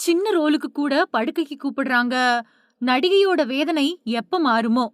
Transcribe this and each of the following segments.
சின்ன ரோலுக்கு கூட படுக்கைக்கு கூப்பிடுறாங்க. நடிகையோட வேதனை எப்ப மாறுமோ?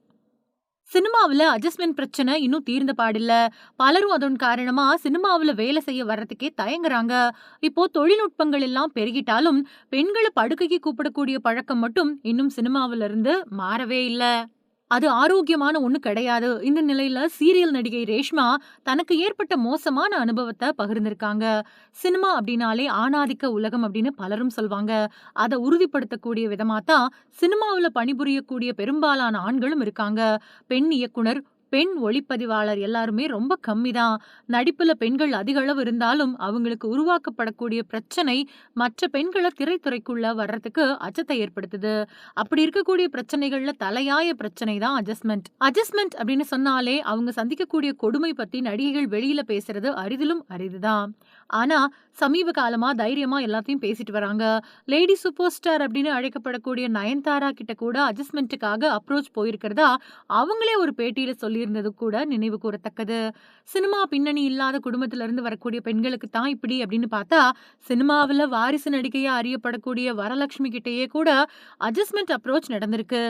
சினிமாவுல அட்ஜஸ்ட்மென்ட் பிரச்சனை இன்னும் தீர்ந்த பாடில்ல. பலரும் அதன் காரணமா சினிமாவுல வேலை செய்ய வர்றதுக்கே தயங்குறாங்க. இப்போ தொழில்நுட்பங்கள் எல்லாம் பெருகிட்டாலும், பெண்கள படுக்கைக்கு கூப்பிடக்கூடிய பழக்கம் மட்டும் இன்னும் சினிமாவுல இருந்து மாறவே இல்ல. அது ஆரோக்கியமான ஒண்ணு கிடையாது. இந்த நிலையில சீரியல் நடிகை ரேஷ்மா தனக்கு ஏற்பட்ட மோசமான அனுபவத்த பகிர்ந்திருக்காங்க. சினிமா அப்படின்னாலே ஆணாதிக்க உலகம் அப்படின்னு பலரும் சொல்வாங்க. அத உறுதிப்படுத்தக்கூடிய விதமா தான் சினிமாவுல பணிபுரியக்கூடிய பெரும்பாலான ஆண்களும் இருக்காங்க. பெண் இயக்குனர், பெண் ஒளிப்பதிவாளர் எல்லாருமே ரொம்ப கம்மி தான். நடிப்புல பெண்கள் அதிக அளவு இருந்தாலும் அவங்களுக்கு உருவாக்கப்படக்கூடிய பிரச்சனை மற்ற பெண்கள திரைத்துறைக்குள்ள வர்றதுக்கு அச்சத்தை ஏற்படுத்துது. அப்படி இருக்கக்கூடிய பிரச்சனைகள்ல தலையாய பிரச்சனை தான் அட்ஜஸ்ட்மென்ட். அட்ஜஸ்ட்மென்ட் அப்படின்னு சொன்னாலே அவங்க சந்திக்கக்கூடிய கொடுமை பத்தி நடிகைகள் வெளியில பேசுறது அரிதிலும் அரிதுதான். ஆனா சமீப காலமா தைரியமா எல்லாத்தையும் பேசிட்டு வராங்க. லேடி சூப்பர் ஸ்டார் அப்படின்னு அழைக்கப்படக்கூடிய நயன்தாரா கிட்ட கூட அட்ஜஸ்ட்மென்ட்டுக்காக அப்ரோச் போயிருக்கிறதா அவங்களே ஒரு பேட்டியில சொல்லியிருந்தது கூட நினைவு கூறத்தக்கது. சினிமா பின்னணி இல்லாத குடும்பத்துல இருந்து வரக்கூடிய பெண்களுக்கு தான் இப்படி அப்படின்னு பார்த்தா, சினிமாவுல வாரிசு நடிகையா அறியப்படக்கூடிய வரலட்சுமி கிட்டயே கூட அட்ஜஸ்ட்மென்ட் அப்ரோச் நடந்திருக்கு.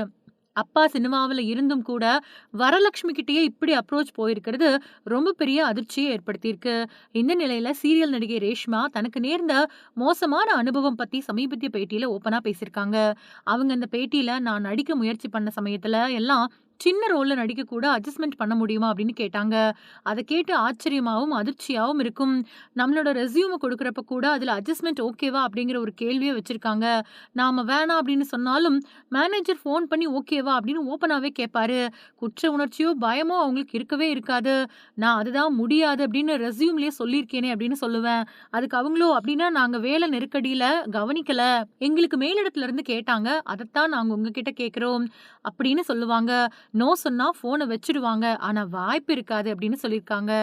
அப்பா சினிமாவுல இருந்தும் கூட வரலட்சுமி கிட்டயே இப்படி அப்ரோச் போயிருக்கிறது ரொம்ப பெரிய அதிர்ச்சியை ஏற்படுத்தியிருக்கு. இந்த நிலையில சீரியல் நடிகை ரேஷ்மா தனக்கு நேர்ந்த மோசமான அனுபவம் பத்தி சமீபத்திய பேட்டியில ஓப்பனா பேசியிருக்காங்க. அவங்க அந்த பேட்டியில நான் நடிக்க முயற்சி பண்ண சமயத்துல எல்லாம் சின்ன ரோல்ல நடிக்க கூட அட்ஜஸ்ட்மென்ட் பண்ண முடியுமா அப்படின்னு கேட்டாங்க. அத கேட்டு ஆச்சரியமாவும் அதிர்ச்சியாவும் இருக்கும். நம்மளோட ரெஸ்யூம கொடுக்கறப்ப கூட அதுல அட்ஜஸ்ட்மென்ட் ஓகேவா அப்படிங்கிற ஒரு கேள்விய வச்சிருக்காங்க. நாம வேணாம் அப்படின்னு சொன்னாலும் மேனேஜர் ஃபோன் பண்ணி ஓகேவா அப்படின்னு ஓப்பனாவே கேட்பாரு. குற்ற உணர்ச்சியோ, பயமோ அவங்களுக்கு இருக்கவே இருக்காது. நான் அதுதான் முடியாது அப்படின்னு ரெஸ்யூம்லயே சொல்லியிருக்கேனே அப்படின்னு சொல்லுவேன். அதுக்கு அவங்களோ அப்படின்னா நாங்க வேலை நெருக்கடியில கவனிக்கல. எங்களுக்கு மேலிடத்துல இருந்து கேட்டாங்க. அதத்தான் நாங்க உங்ககிட்ட கேட்கிறோம் அப்படின்னு சொல்லுவாங்க. நோ சொன்னா ஃபோன வச்சுடுவாங்க. ஆனா வாய்ப்பு இருக்காது அப்படின்னு சொல்லியிருக்காங்க.